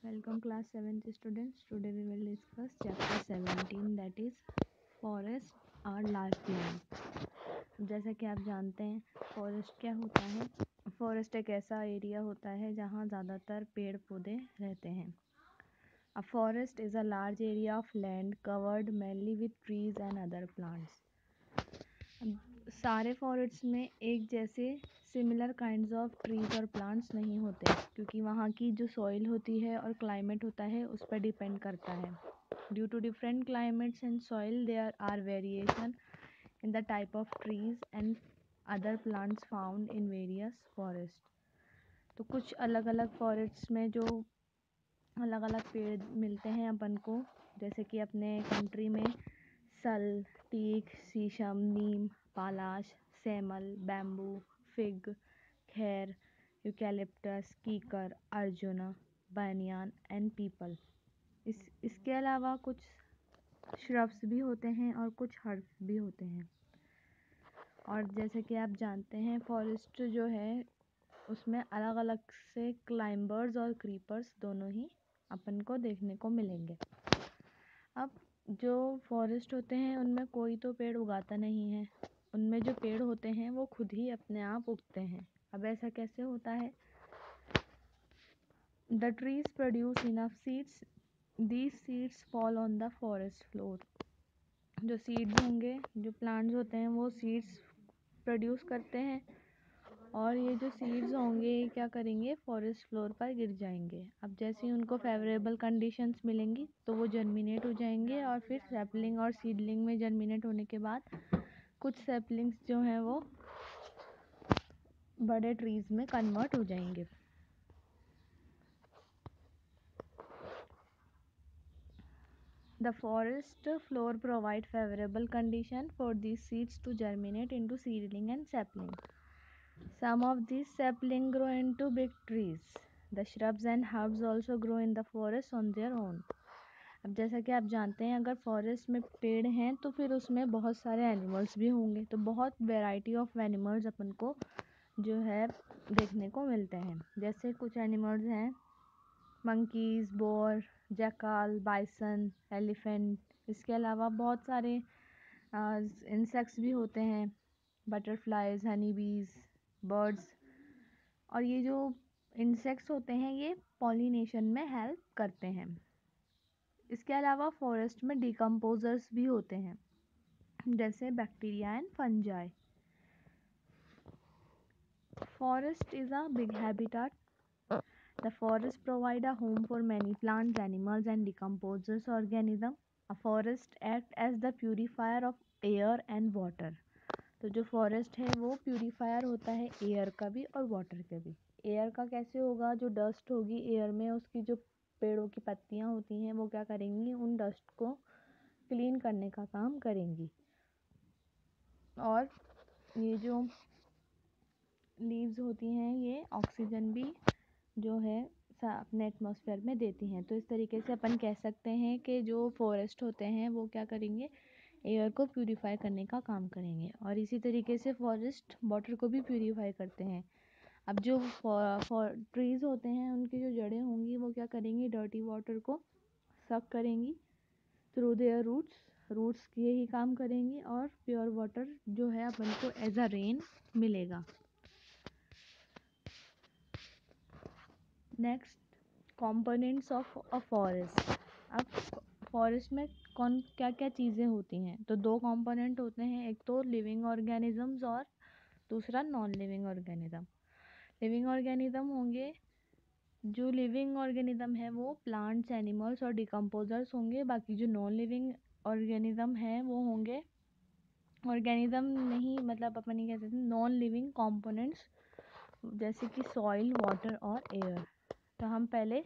Welcome class 7th students. Today we will discuss chapter 17 that is forest और lifeline. जैसा कि आप जानते हैं फॉरेस्ट क्या होता है। फॉरेस्ट एक ऐसा एरिया होता है जहाँ ज़्यादातर पेड़ पौधे रहते हैं। A forest is a large area of land covered mainly with trees and other plants. सारे फॉरेस्ट में एक जैसे सिमिलर काइंड्स ऑफ ट्रीज और प्लांट्स नहीं होते क्योंकि वहाँ की जो सॉइल होती है और क्लाइमेट होता है उस पर डिपेंड करता है। Due to different climates and soil there are variation in the type of trees and other plants found in various forest. तो कुछ अलग अलग फॉरेस्ट में जो अलग अलग पेड़ मिलते हैं अपन को, जैसे कि अपने कंट्री में सल, टीक, शीशम, नीम, पालाश, सेमल, बैम्बू, फिग, खैर, यूकैलिप्टस, कीकर, अर्जुना, बनियान एंड पीपल। इसके अलावा कुछ श्रब्स भी होते हैं और कुछ हर्ब्स भी होते हैं। और जैसे कि आप जानते हैं फॉरेस्ट जो है उसमें अलग अलग से क्लाइंबर्स और क्रीपर्स दोनों ही अपन को देखने को मिलेंगे। अब जो फॉरेस्ट होते हैं उनमें कोई तो पेड़ उगाता नहीं है, उनमें जो पेड़ होते हैं वो खुद ही अपने आप उगते हैं। अब ऐसा कैसे होता है? The trees produce enough seeds, these seeds fall on the forest floor. जो सीड्स होंगे, जो प्लांट्स होते हैं वो सीड्स प्रोड्यूस करते हैं और ये जो सीड्स होंगे क्या करेंगे, फॉरेस्ट फ्लोर पर गिर जाएंगे। अब जैसे ही उनको फेवरेबल कंडीशंस मिलेंगी तो वो जर्मिनेट हो जाएंगे और फिर सैपलिंग और सीडलिंग में जर्मिनेट होने के बाद कुछ सैपलिंग्स जो हैं वो बड़े ट्रीज में कन्वर्ट हो जाएंगे। The forest floor provide favorable condition for these seeds to germinate into seedling and sapling. Some of these sapling grow into big trees. The shrubs and herbs also grow in the forest on their own. अब जैसा कि आप जानते हैं अगर forest में पेड़ हैं तो फिर उसमें बहुत सारे एनिमल्स भी होंगे, तो बहुत वैरायटी ऑफ एनिमल्स अपन को जो है देखने को मिलते हैं। जैसे कुछ एनिमल्स हैं monkeys, bore, jackal, bison, elephant. इसके अलावा बहुत सारे इंसेक्ट्स भी होते हैं, बटरफ्लाइज, हनी बीज, बर्ड्स। और ये जो इंसेक्ट्स होते हैं ये पॉलिनेशन में हेल्प करते हैं। इसके अलावा फॉरेस्ट में डिकम्पोजर्स भी होते हैं जैसे bacteria and fungi. Forest is a big habitat. The forest provide a home for many plants, animals and decomposers organisms. A forest act as the purifier of air and water. तो जो forest है वो purifier होता है air का भी और water का भी। एयर का कैसे होगा? जो डस्ट होगी एयर में, उसकी जो पेड़ों की पत्तियां होती हैं वो क्या करेंगी, उन डस्ट को क्लीन करने का काम करेंगी। और ये जो लीव्स होती हैं ये ऑक्सीजन भी जो है अपने एटमॉस्फेयर में देती हैं। तो इस तरीके से अपन कह सकते हैं कि जो फॉरेस्ट होते हैं वो क्या करेंगे, एयर को प्यूरीफाई करने का काम करेंगे। और इसी तरीके से फॉरेस्ट वाटर को भी प्यूरीफाई करते हैं। अब जो ट्रीज़ होते हैं उनकी जो जड़ें होंगी वो क्या करेंगी, डर्टी वाटर को सक करेंगी थ्रू देयर रूट्स यही काम करेंगी और प्योर वाटर जो है अपन को एज अ रेन मिलेगा। Next, components of a forest. अब फॉरेस्ट में कौन क्या क्या चीज़ें होती हैं? तो दो कंपोनेंट होते हैं, एक तो लिविंग ऑर्गेनिजम्स और दूसरा non living organism. Living organism होंगे, जो लिविंग ऑर्गेनिज्म है वो प्लांट्स, एनिमल्स और डिकम्पोजर्स होंगे। बाकी जो नॉन लिविंग ऑर्गेनिज्म है वो होंगे, ऑर्गेनिज्म नहीं मतलब अपन ये कह सकते हैं नॉन लिविंग कंपोनेंट्स, जैसे कि सॉइल, वाटर और एयर। तो हम पहले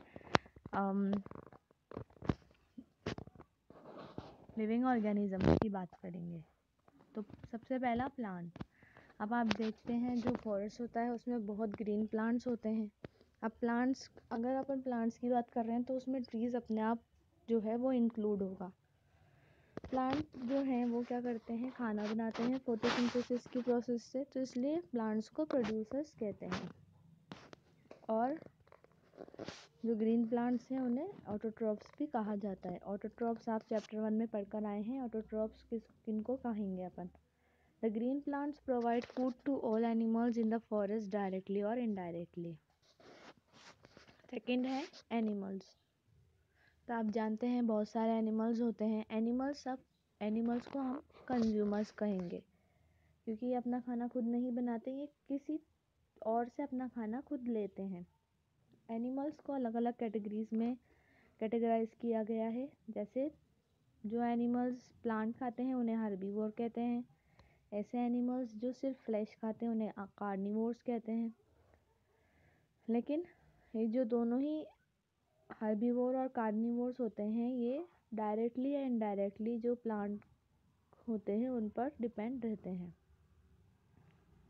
लिविंग ऑर्गेनिज्म की बात करेंगे। तो सबसे पहला प्लांट। अब आप देखते हैं जो फॉरेस्ट होता है उसमें बहुत ग्रीन प्लांट्स होते हैं। अब प्लांट्स, अगर अपन प्लांट्स की बात कर रहे हैं तो उसमें ट्रीज़ अपने आप जो है वो इंक्लूड होगा। प्लांट जो हैं वो क्या करते हैं, खाना बनाते हैं फोटोसिंथेसिस की प्रोसेस से, तो इसलिए प्लांट्स को प्रोड्यूसर्स कहते हैं। और जो ग्रीन प्लांट्स हैं उन्हें ऑटोट्रॉफ्स भी कहा जाता है। ऑटोट्रॉफ्स आप चैप्टर 1 में पढ़कर आए हैं। ऑटोट्रॉफ्स किनको कहेंगे अपन? The green plants provide food to all animals in the forest directly और इनडायरेक्टली। सेकेंड है एनिमल्स। तो आप जानते हैं बहुत सारे एनिमल्स होते हैं। एनिमल्स को हम कंज्यूमर्स कहेंगे, क्योंकि ये अपना खाना खुद नहीं बनाते, ये किसी और से अपना खाना खुद लेते हैं। एनिमल्स को अलग अलग कैटेगरीज में कैटेगराइज किया गया है। जैसे जो एनिमल्स प्लांट खाते हैं उन्हें हर्बीवोर कहते हैं। ऐसे एनिमल्स जो सिर्फ फ्लैश खाते हैं उन्हें कार्निवोर्स कहते हैं। लेकिन ये जो दोनों ही हर्बीवोर और कार्निवोर्स होते हैं, ये डायरेक्टली या इनडायरेक्टली जो प्लांट होते हैं उन पर डिपेंड रहते हैं।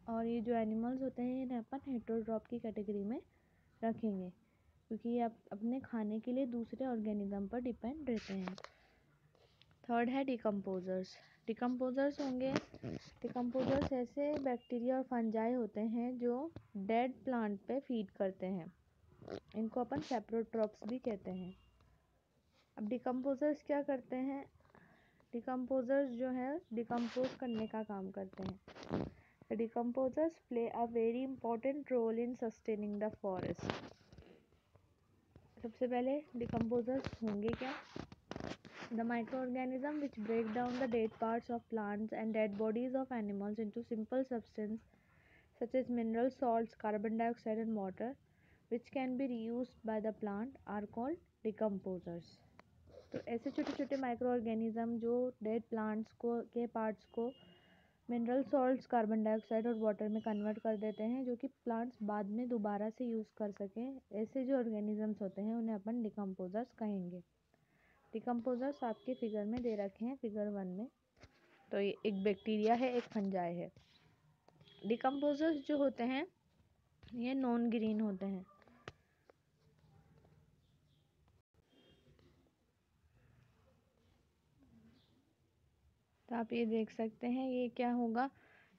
और ये जो एनिमल्स होते हैं इन्हें अपन हेटेरोट्रॉफ की कैटेगरी में रखेंगे, क्योंकि ये अपने खाने के लिए दूसरे ऑर्गेनिज्म पर डिपेंड रहते हैं। थर्ड है डिकम्पोजर्स। डिकम्पोजर्स ऐसे बैक्टीरिया और फंजाई होते हैं जो डेड प्लांट पे फीड करते हैं। इनको अपन सेप्रोट्रॉप्स भी कहते हैं। अब डिकम्पोजर्स क्या करते हैं? डिकम्पोजर्स जो है डिकम्पोज करने का काम करते हैं। Decomposers play a very important role in sustaining the forest. सबसे पहले डिकम्पोजर्स होंगे क्या? The microorganism which break down the dead parts of plants and dead bodies of animals into simple substance such as mineral salts, carbon dioxide and water, which can be reused by the plant, are called decomposers. तो ऐसे छोटे छोटे micro organism जो dead plants को के parts को mineral salts, carbon dioxide और water में कन्वर्ट कर देते हैं, जो कि प्लांट्स बाद में दोबारा से यूज़ कर सकें, ऐसे जो ऑर्गेनिजम्स होते हैं उन्हें अपन डिकम्पोजर्स कहेंगे। डिकम्पोजर्स आपके फिगर में दे रखे हैं, फिगर 1 में। तो ये एक बैक्टीरिया है, एक फंजाई है। डिकम्पोजर्स जो होते हैं ये नॉन ग्रीन होते हैं। तो आप ये देख सकते हैं ये क्या होगा,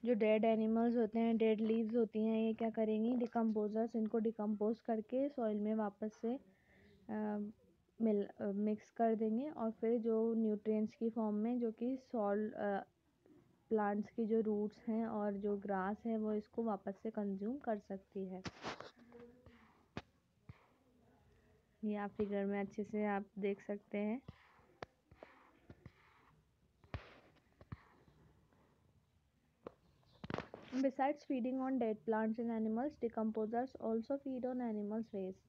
जो डेड एनिमल्स होते हैं, डेड लीव्स होती हैं, ये क्या करेंगी? डिकम्पोजर्स इनको डिकम्पोज करके सॉइल में वापस से मिक्स कर देंगे, और फिर जो न्यूट्रिएंट्स की फॉर्म में, जो कि प्लांट्स की जो रूट्स हैं और जो ग्रास है, वो इसको वापस से कंज्यूम कर सकती है। ये आप फिगर में अच्छे से आप देख सकते हैं। Besides feeding on dead plants and animals, decomposers also feed on animals' waste.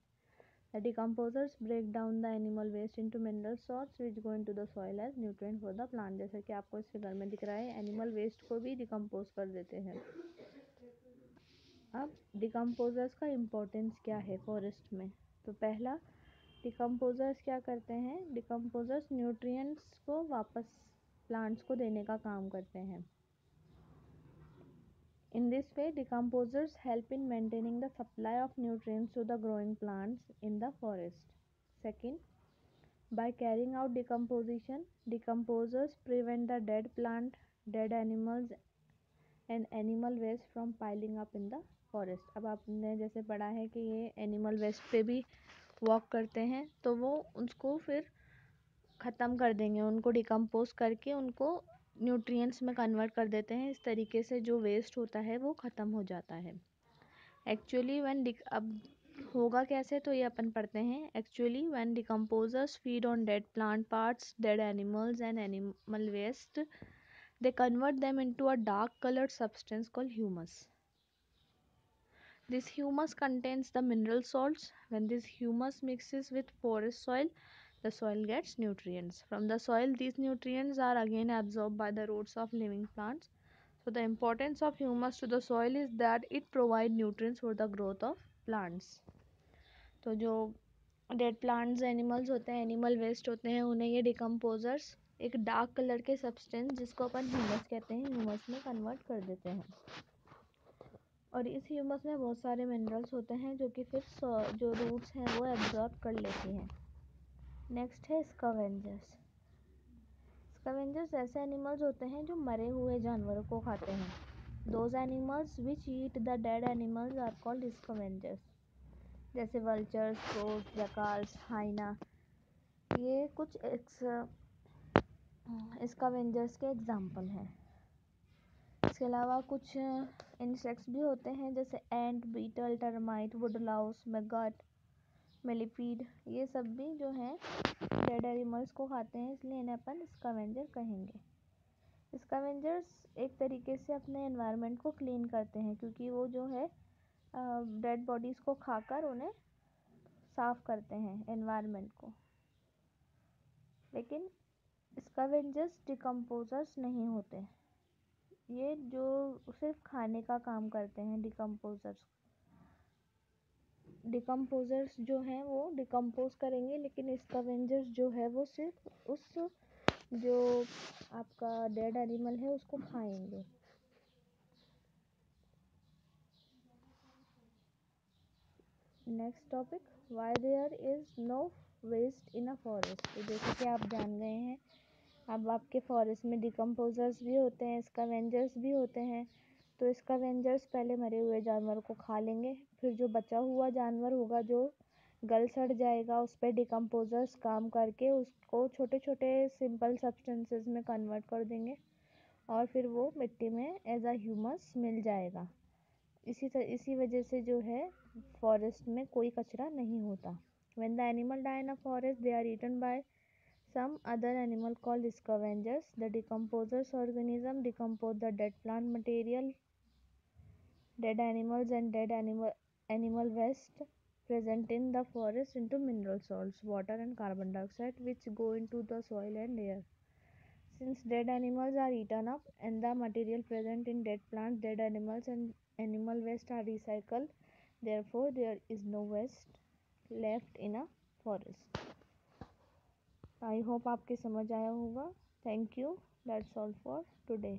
The decomposers break down the animal waste into mineral salts which go into the soil as nutrient for the plant. जैसे कि आपको इस figure में दिख रहा है, animal waste को भी डिकम्पोज कर देते हैं। अब डिकम्पोजर्स का इम्पोर्टेंस क्या है फॉरेस्ट में? तो पहला, डिकम्पोजर्स क्या करते हैं? डिकम्पोजर्स न्यूट्रिएंट्स को वापस प्लांट्स को देने का काम करते हैं। In this way, decomposers help in maintaining the supply of nutrients to the growing plants in the forest. Second, by carrying out decomposition, decomposers prevent the dead plant, dead animals and animal waste from piling up in the forest. अब आपने जैसे पढ़ा है कि ये animal waste पे भी work करते हैं, तो वो उसको फिर ख़त्म कर देंगे, उनको डिकम्पोज करके उनको न्यूट्रिएंट्स में कन्वर्ट कर देते हैं। इस तरीके से जो वेस्ट होता है वो ख़त्म हो जाता है। एक्चुअली अब होगा कैसे, तो ये अपन पढ़ते हैं। Actually when decomposers feed on dead plant parts, dead animals and animal waste, they convert them into a dark colored substance called humus. This humus contains the mineral salts. When this humus mixes with forest soil, the soil gets nutrients. From the soil, these nutrients are again absorbed by the roots of living plants. So the importance of humus to the soil is that it provides nutrients for the growth of plants. तो जो dead plants animals होते हैं, animal waste होते हैं, उन्हें ये decomposers एक dark colour के सब्सटेंस जिसको अपन ह्यूमस कहते हैं, ह्यूमस में कन्वर्ट कर देते हैं। और इस ह्यूमस में बहुत सारे मिनरल्स होते हैं जो कि फिर जो रूट्स हैं वो एब्जॉर्ब कर लेती हैं। नेक्स्ट है स्कैवेंजर्स। स्कैवेंजर्स ऐसे एनिमल्स होते हैं जो मरे हुए जानवरों को खाते हैं। Those animals which eat the dead animals are called scavengers. जैसे वल्चर्स, क्रोस, जैकाल्स, हाइना, ये कुछ स्कैवेंजर्स के एग्जाम्पल हैं। इसके अलावा कुछ इंसेक्ट्स भी होते हैं जैसे एंट, बीटल, टर्माइट, वुडलाउस, मैगट, मिलीपीड, ये सब भी जो हैं डेड एनिमल्स को खाते हैं, इसलिए इन्हें अपन स्कैवेंजर कहेंगे। स्कैवेंजर्स एक तरीके से अपने एनवायरनमेंट को क्लीन करते हैं, क्योंकि वो जो है डेड बॉडीज़ को खाकर उन्हें साफ करते हैं एनवायरनमेंट को। लेकिन स्कैवेंजर्स डिकम्पोजर्स नहीं होते, ये जो सिर्फ खाने का काम करते हैं। डिकम्पोजर्स जो हैं वो डिकम्पोज करेंगे, लेकिन स्कैवेंजर्स जो है वो सिर्फ उस जो आपका डेड एनिमल है उसको खाएंगे। Next topic, why there is no waste in a forest. तो जैसे कि आप जान गए हैं, अब आपके फॉरेस्ट में डिकम्पोजर्स भी होते हैं, स्कैवेंजर्स भी होते हैं। तो स्कैवेंजर्स पहले मरे हुए जानवर को खा लेंगे, फिर जो बचा हुआ जानवर होगा जो गल सड़ जाएगा, उस पर डिकम्पोजर्स काम करके उसको छोटे छोटे सिंपल सब्सटेंसेस में कन्वर्ट कर देंगे, और फिर वो मिट्टी में एज अ ह्यूमस मिल जाएगा। इसी वजह से जो है फॉरेस्ट में कोई कचरा नहीं होता। When the animal die in a forest, they are eaten by some other animal called scavengers. The decomposers organism decompose the dead plant material, dead animals and dead animal waste present in the forest into mineral salts, water and carbon dioxide, which go into the soil and air. Since dead animals are eaten up and the material present in dead plants, dead animals and animal waste are recycled, therefore there is no waste left in a forest. I hope आपके समझ आया होगा। Thank you, that's all for today.